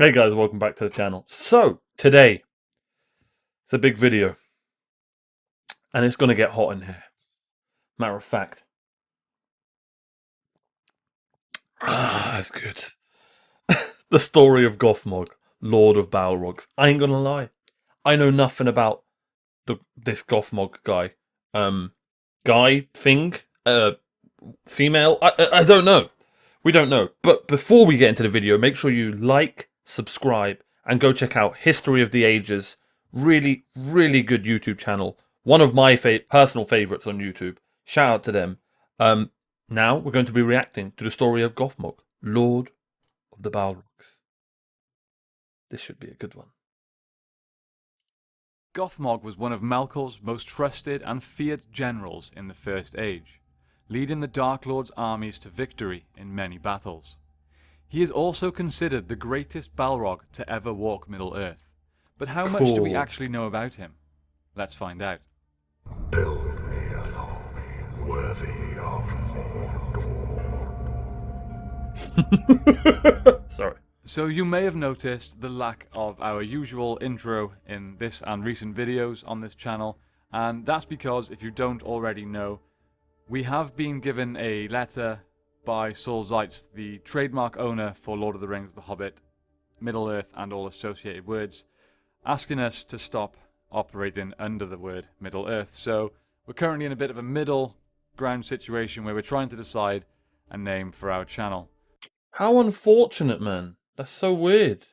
Hey guys, welcome back to the channel. So, today, it's a big video. And it's going to get hot in here. Matter of fact. That's good. The story of Gothmog, Lord of Balrogs. I ain't gonna lie. I know nothing about this Gothmog guy. Thing? Female? I don't know. We don't know. But before we get into the video, make sure you like, subscribe, and go check out History of the Ages. Really, really good YouTube channel. One of my personal favourites on YouTube. Shout out to them. Now we're going to be reacting to the story of Gothmog, Lord of the Balrogs. This should be a good one. Gothmog was one of Melkor's most trusted and feared generals in the First Age, leading the Dark Lord's armies to victory in many battles. He is also considered the greatest Balrog to ever walk Middle-earth. But how much do we actually know about him? Let's find out. Build me a home worthy of Mordor. Sorry. So you may have noticed the lack of our usual intro in this and recent videos on this channel, and that's because, if you don't already know, we have been given a letter by Saul Zeitz, the trademark owner for Lord of the Rings, The Hobbit, Middle-earth and all associated words, asking us to stop operating under the word Middle-earth. So we're currently in a bit of a middle ground situation where we're trying to decide a name for our channel. How unfortunate, man. That's so weird.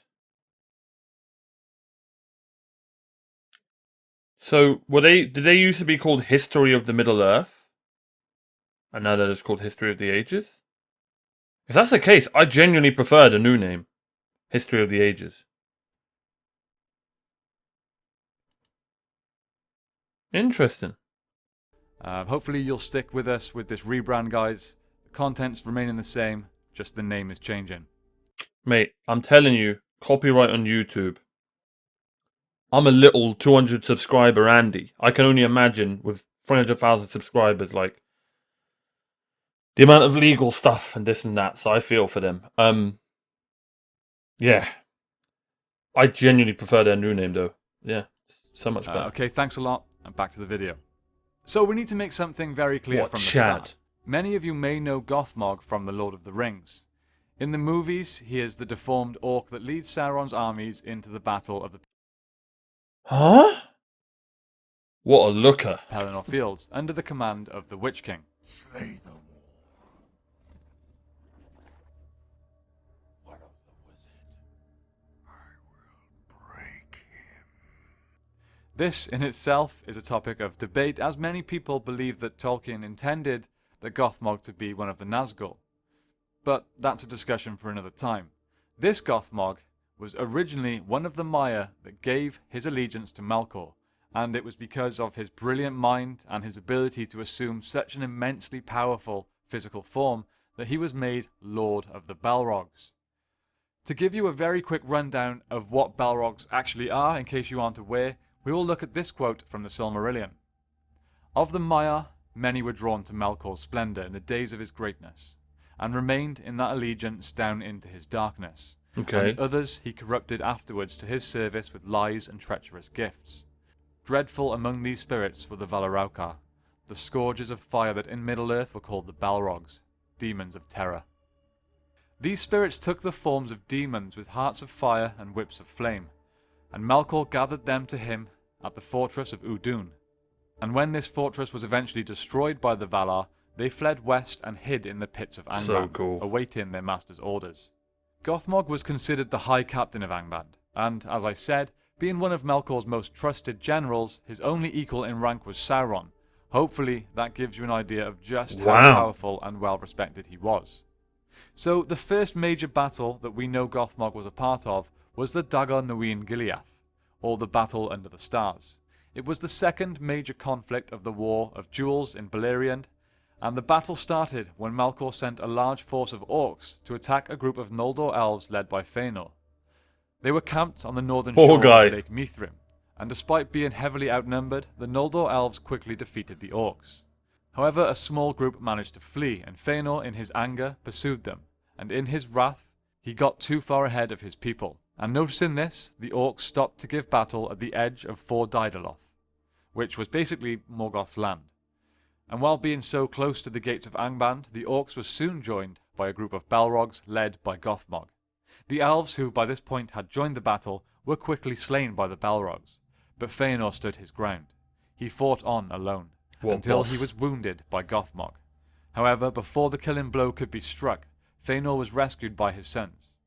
So, did they used to be called History of the Middle-earth? And now they're just called History of the Ages? If that's the case, I genuinely prefer the new name. History of the Ages. Interesting. Hopefully you'll stick with us with this rebrand, guys. The content's remaining the same, just the name is changing. Mate, I'm telling you, copyright on YouTube. I'm a little 200 subscriber Andy. I can only imagine with 300,000 subscribers, like, the amount of legal stuff and this and that, so I feel for them. Yeah. I genuinely prefer their new name, though. Yeah, so much better. Okay, thanks a lot, and back to the video. So we need to make something very clear from the start. Many of you may know Gothmog from the Lord of the Rings. In the movies, he is the deformed orc that leads Sauron's armies into the Battle of the Huh? What a looker. Pelennor Fields, under the command of the Witch King. Slay them all. What of the wizard? I will break him. This in itself is a topic of debate, as many people believe that Tolkien intended the Gothmog to be one of the Nazgul. But that's a discussion for another time. This Gothmog was originally one of the Maiar that gave his allegiance to Melkor, and it was because of his brilliant mind and his ability to assume such an immensely powerful physical form that he was made Lord of the Balrogs. To give you a very quick rundown of what Balrogs actually are, in case you aren't aware, we will look at this quote from the Silmarillion. Of the Maiar, many were drawn to Melkor's splendour in the days of his greatness, and remained in that allegiance down into his darkness. Okay. And others he corrupted afterwards to his service with lies and treacherous gifts. Dreadful among these spirits were the Valaraukar, the scourges of fire that in Middle-earth were called the Balrogs, demons of terror. These spirits took the forms of demons with hearts of fire and whips of flame, and Melkor gathered them to him at the fortress of Udun. And when this fortress was eventually destroyed by the Valar, they fled west and hid in the pits of Angband, awaiting their master's orders. Gothmog was considered the High Captain of Angband, and, as I said, being one of Melkor's most trusted generals, his only equal in rank was Sauron. Hopefully that gives you an idea of just how powerful and well respected he was. So the first major battle that we know Gothmog was a part of was the Dagor Nuin Gileath, or the Battle Under the Stars. It was the second major conflict of the War of Jewels in Beleriand, and the battle started when Melkor sent a large force of orcs to attack a group of Noldor elves led by Fëanor. They were camped on the northern shore of Lake Mithrim, and despite being heavily outnumbered, the Noldor elves quickly defeated the orcs. However, a small group managed to flee, and Fëanor in his anger pursued them, and in his wrath he got too far ahead of his people, And noticing this, the orcs stopped to give battle at the edge of Fort Daedaloth, which was basically Morgoth's land. And while being so close to the gates of Angband, the orcs were soon joined by a group of Balrogs led by Gothmog. The elves, who by this point had joined the battle, were quickly slain by the Balrogs, but Fëanor stood his ground. He fought on alone, until he was wounded by Gothmog. However, before the killing blow could be struck, Fëanor was rescued by his sons,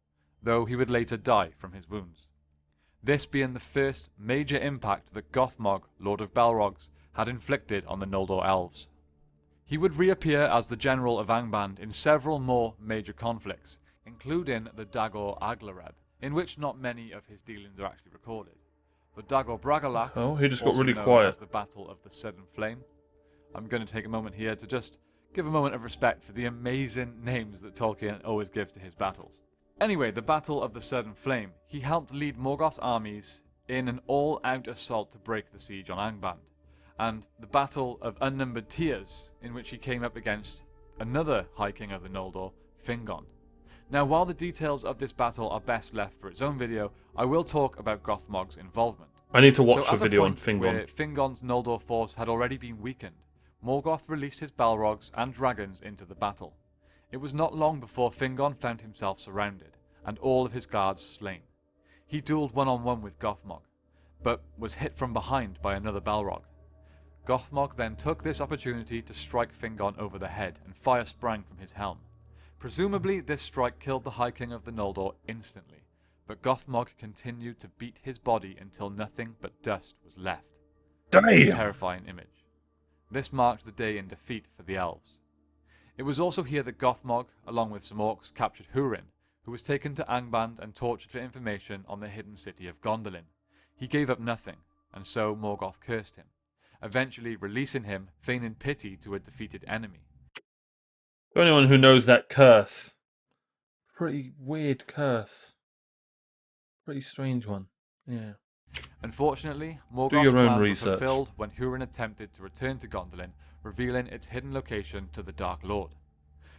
though he would later die from his wounds. This being the first major impact that Gothmog, Lord of Balrogs, had inflicted on the Noldor elves. He would reappear as the general of Angband in several more major conflicts, including the Dagor Aglareb, in which not many of his dealings are actually recorded. The Dagor Bragollach, oh, he just got also really known quiet. as the Battle of the Southern Flame. I'm going to take a moment here to just give a moment of respect for the amazing names that Tolkien always gives to his battles. Anyway, the Battle of the Southern Flame, he helped lead Morgoth's armies in an all-out assault to break the siege on Angband, and the Battle of Unnumbered Tears, in which he came up against another High King of the Noldor, Fingon. Now, while the details of this battle are best left for its own video, I will talk about Gothmog's involvement. I need to watch So the at a video on point Fingon. where Fingon's Noldor force had already been weakened, Morgoth released his Balrogs and dragons into the battle. It was not long before Fingon found himself surrounded, and all of his guards slain. He duelled one-on-one with Gothmog, but was hit from behind by another Balrog. Gothmog then took this opportunity to strike Fingon over the head, and fire sprang from his helm. Presumably, this strike killed the High King of the Noldor instantly, but Gothmog continued to beat his body until nothing but dust was left. Damn! A terrifying image. This marked the day in defeat for the elves. It was also here that Gothmog, along with some orcs, captured Húrin, who was taken to Angband and tortured for information on the hidden city of Gondolin. He gave up nothing, and so Morgoth cursed him, eventually releasing him, feigning pity to a defeated enemy. For anyone who knows that curse, pretty weird curse. Pretty strange one. Yeah. Unfortunately, your Morgoth's own plans research. were fulfilled when Húrin attempted to return to Gondolin, revealing its hidden location to the Dark Lord.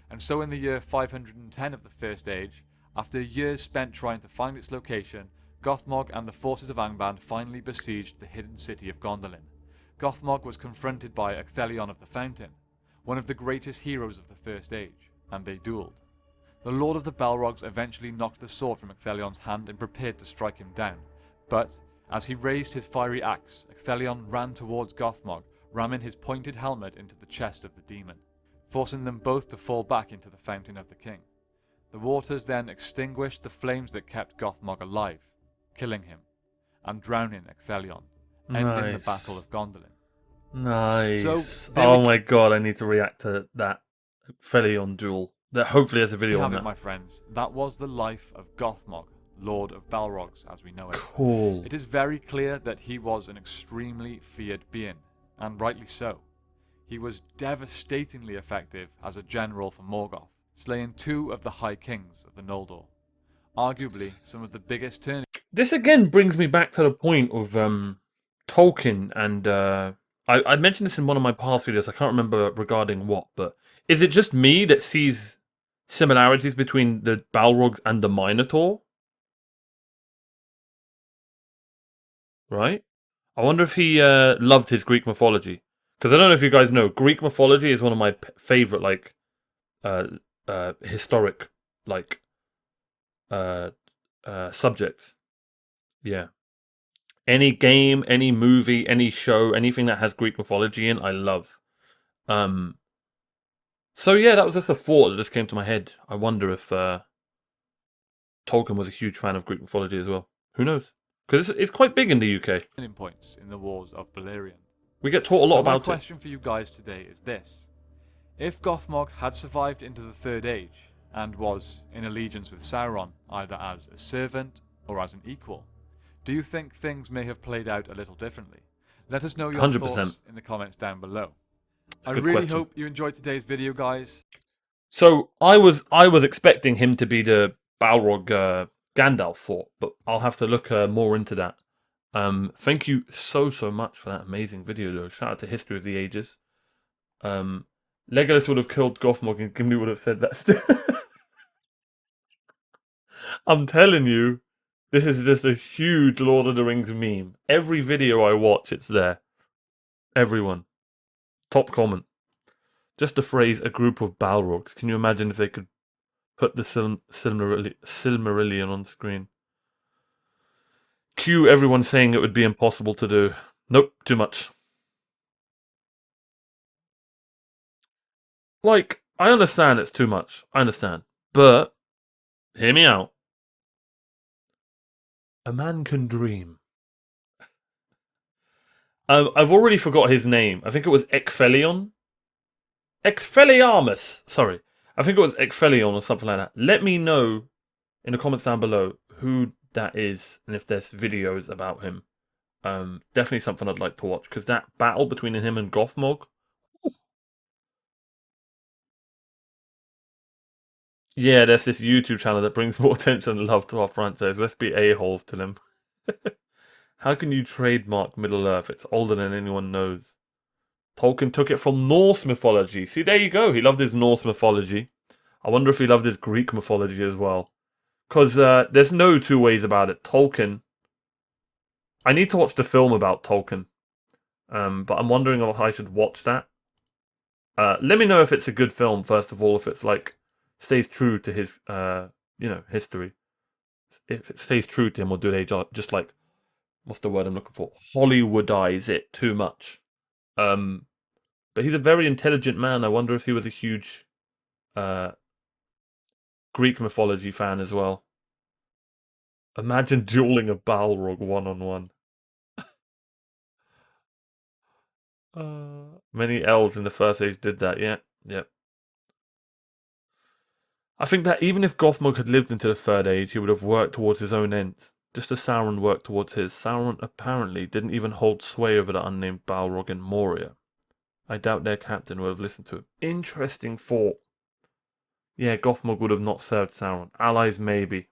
And so in the year 510 of the First Age, after years spent trying to find its location, Gothmog and the forces of Angband finally besieged the hidden city of Gondolin. Gothmog was confronted by Ecthelion of the Fountain, one of the greatest heroes of the First Age, and they duelled. The Lord of the Balrogs eventually knocked the sword from Ecthelion's hand and prepared to strike him down, but as he raised his fiery axe, Ecthelion ran towards Gothmog, ramming his pointed helmet into the chest of the demon, forcing them both to fall back into the Fountain of the King. The waters then extinguished the flames that kept Gothmog alive, killing him, and drowning Ecthelion, ending the Battle of Gondolin. Nice. So, oh my god, I need to react to that Felion duel. That hopefully there's a video You on have it, that. my friends. That was the life of Gothmog, Lord of Balrogs, as we know it. Cool. It is very clear that he was an extremely feared being, and rightly so. He was devastatingly effective as a general for Morgoth, slaying 2 of the High Kings of the Noldor. Arguably, some of the biggest turning... This again brings me back to the point of Tolkien, and I mentioned this in one of my past videos. I can't remember regarding what, but is it just me that sees similarities between the Balrogs and the Minotaur? Right? I wonder if he loved his Greek mythology. Because I don't know if you guys know, Greek mythology is one of my favorite, like, historic, like, subjects. Yeah. Any game, any movie, any show, anything that has Greek mythology in, I love. So yeah, that was just a thought that just came to my head. I wonder if Tolkien was a huge fan of Greek mythology as well. Who knows? Because it's quite big in the UK. points in the wars of Beleriand. We get taught a lot So about my question for you guys today is this. If Gothmog had survived into the Third Age, and was in allegiance with Sauron, either as a servant or as an equal, do you think things may have played out a little differently? Let us know your 100%. thoughts in the comments down below. I a good really question. hope you enjoyed today's video, guys. So I was expecting him to be the Balrog Gandalf fought, but I'll have to look more into that. Thank you so much for that amazing video, though. Shout out to History of the Ages. Legolas would have killed Gothmog, and Gimli would have said that still. I'm telling you, This is just a huge Lord of the Rings meme. Every video I watch, it's there. Everyone. Top comment. Just the phrase, a group of Balrogs. Can you imagine if they could put the Silmarillion on screen? Cue everyone saying it would be impossible to do. Nope, too much. Like, I understand it's too much. I understand. But, hear me out. A man can dream. I've already forgot his name. I think it was Ecphelion. Expelliarmus. Sorry. I think it was Ecphelion or something like that. Let me know in the comments down below who that is and if there's videos about him. Definitely something I'd like to watch, because that battle between him and Gothmog. Yeah, there's this YouTube channel that brings more attention and love to our franchise. Let's be a-holes to them. How can you trademark Middle-earth? It's older than anyone knows. Tolkien took it from Norse mythology. See, there you go. He loved his Norse mythology. I wonder if he loved his Greek mythology as well. Because there's no two ways about it. Tolkien. I need to watch the film about Tolkien. But I'm wondering if I should watch that. Let me know if it's a good film, first of all. If it's like stays true to his, history. If it stays true to him, or do they just like, what's the word I'm looking for? Hollywoodize it too much. But he's a very intelligent man. I wonder if he was a huge Greek mythology fan as well. Imagine dueling a Balrog one-on-one. Many elves in the First Age did that, yeah. Yep. I think that even if Gothmog had lived into the Third Age, he would have worked towards his own ends. Just as Sauron worked towards his. Sauron apparently didn't even hold sway over the unnamed Balrog in Moria. I doubt their captain would have listened to him. Interesting thought. Yeah, Gothmog would have not served Sauron. Allies, maybe.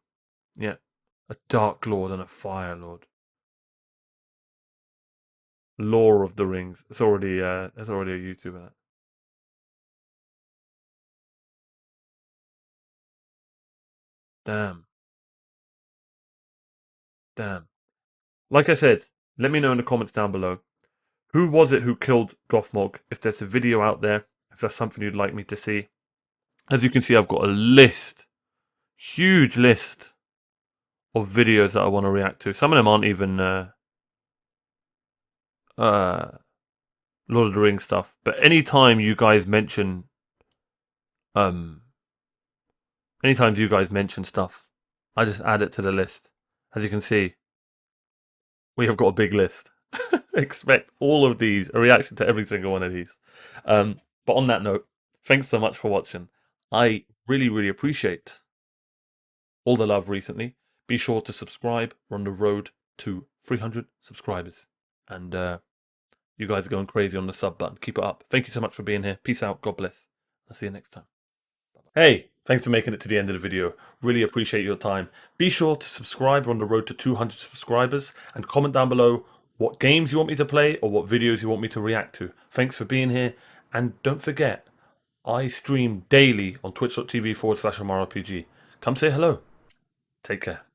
Yeah. A Dark Lord and a Fire Lord. Lore of the Rings. There's already a YouTube of that. Damn. Damn. Like I said, let me know in the comments down below. Who was it who killed Gothmog? If there's a video out there, if that's something you'd like me to see. As you can see, I've got a list. Huge list of videos that I want to react to. Some of them aren't even Lord of the Rings stuff. But anytime you guys mention stuff, I just add it to the list. As you can see, we have got a big list. Expect all of these, a reaction to every single one of these. But on that note, thanks so much for watching. I really, really appreciate all the love recently. Be sure to subscribe. We're on the road to 300 subscribers. And you guys are going crazy on the sub button. Keep it up. Thank you so much for being here. Peace out. God bless. I'll see you next time. Bye-bye. Hey, thanks for making it to the end of the video. Really appreciate your time. Be sure to subscribe. We're on the road to 200 subscribers. And comment down below what games you want me to play or what videos you want me to react to. Thanks for being here. And don't forget, I stream daily on twitch.tv/OmarioRpg. Come say hello. Take care.